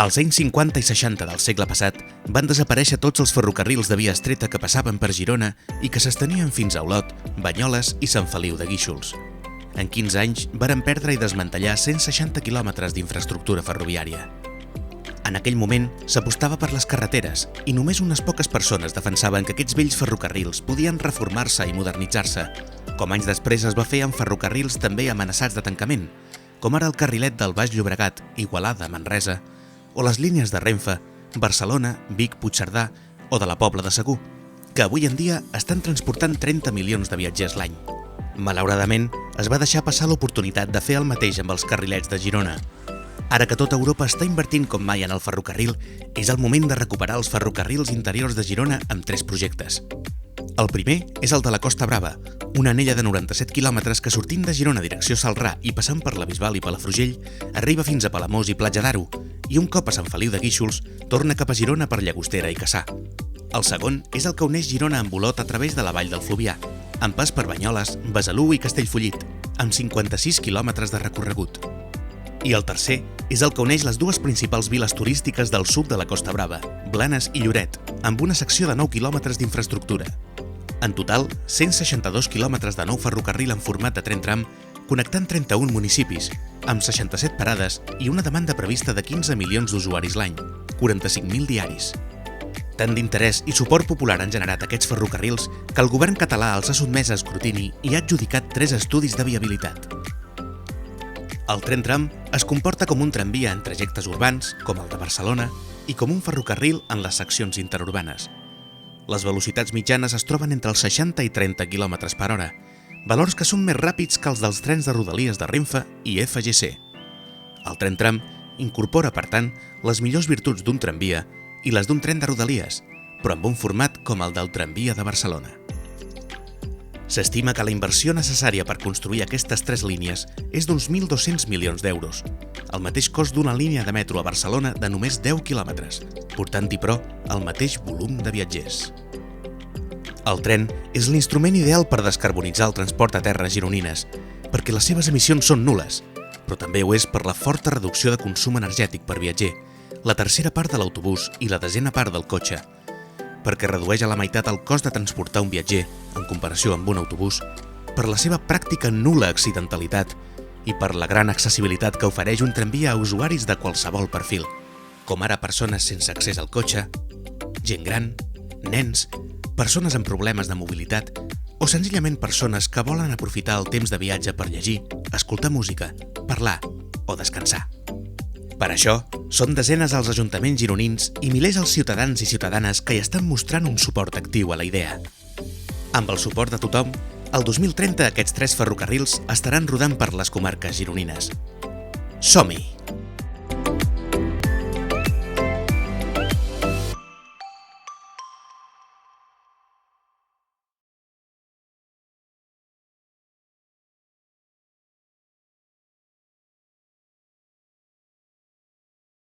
Als anys 50 i 60 del segle passat van desaparèixer tots els ferrocarrils de via estreta que passaven per Girona i que s'estenien fins a Olot, Banyoles i Sant Feliu de Guíxols. En 15 anys varen perdre i desmantellar 160 quilòmetres d'infraestructura ferroviària. En aquell moment s'apostava per les carreteres i només unes poques persones defensaven que aquests vells ferrocarrils podien reformar-se i modernitzar-se, com anys després es va fer amb ferrocarrils també amenaçats de tancament, com ara el carrilet del Baix Llobregat, Igualada, Manresa, o les línies de Renfe, Barcelona, Vic, Puigcerdà o de la Pobla de Segur, que avui en dia estan transportant 30 milions de viatgers l'any. Malauradament, es va deixar passar l'oportunitat de fer el mateix amb els carrilets de Girona. Ara que tota Europa està invertint com mai en el ferrocarril, és el moment de recuperar els ferrocarrils interiors de Girona amb 3 projectes. El primer és el de la Costa Brava, una anella de 97 quilòmetres que sortint de Girona direcció Celrà i passant per la Bisbal i Palafrugell arriba fins a Palamós i Platja d'Aro i un cop a Sant Feliu de Guíxols torna cap a Girona per Llagostera i Cassà. El segon és el que uneix Girona amb Olot a través de la Vall del Fluvià, amb pas per Banyoles, Besalú i Castellfollit, amb 56 quilòmetres de recorregut. I el tercer és el que uneix les dues principals viles turístiques del sud de la Costa Brava, Blanes i Lloret, amb una secció de 9 quilòmetres d'infraestructura. En total, 162 quilòmetres de nou ferrocarril en format de tren tram, connectant 31 municipis, amb 67 parades i una demanda prevista de 15 milions d'usuaris l'any, 45.000 diaris. Tant d'interès i suport popular han generat aquests ferrocarrils que el govern català els ha sotmès a escrutini i ha adjudicat 3 estudis de viabilitat. El tren tram es comporta com un tramvia en trajectes urbans, com el de Barcelona, i com un ferrocarril en les seccions interurbanes. Les velocitats mitjanes es troben entre els 60 i 30 km per hora, valors que són més ràpids que els dels trens de rodalies de Renfe i FGC. El tren tram incorpora, per tant, les millors virtuts d'un tramvia i les d'un tren de rodalies, però amb un format com el del tramvia de Barcelona. S'estima que la inversió necessària per construir aquestes 3 línies és d'uns 1.200 milions d'euros, el mateix cost d'una línia de metro a Barcelona de només 10 quilòmetres, portant-hi, però, el mateix volum de viatgers. El tren és l'instrument ideal per descarbonitzar el transport a terres gironines, perquè les seves emissions són nules, però també ho és per la forta reducció de consum energètic per viatger, la tercera part de l'autobús i la 10ª part del cotxe, perquè redueix a la meitat el cost de transportar un viatger, en comparació amb un autobús, per la seva pràctica nul·la accidentalitat i per la gran accessibilitat que ofereix un tramvia a usuaris de qualsevol perfil, com ara persones sense accés al cotxe, gent gran, nens, persones amb problemes de mobilitat o senzillament persones que volen aprofitar el temps de viatge per llegir, escoltar música, parlar o descansar. Per això, són desenes els ajuntaments gironins i milers els ciutadans i ciutadanes que hi estan mostrant un suport actiu a la idea. Amb el suport de tothom, el 2030 aquests 3 ferrocarrils estaran rodant per les comarques gironines. Som-hi!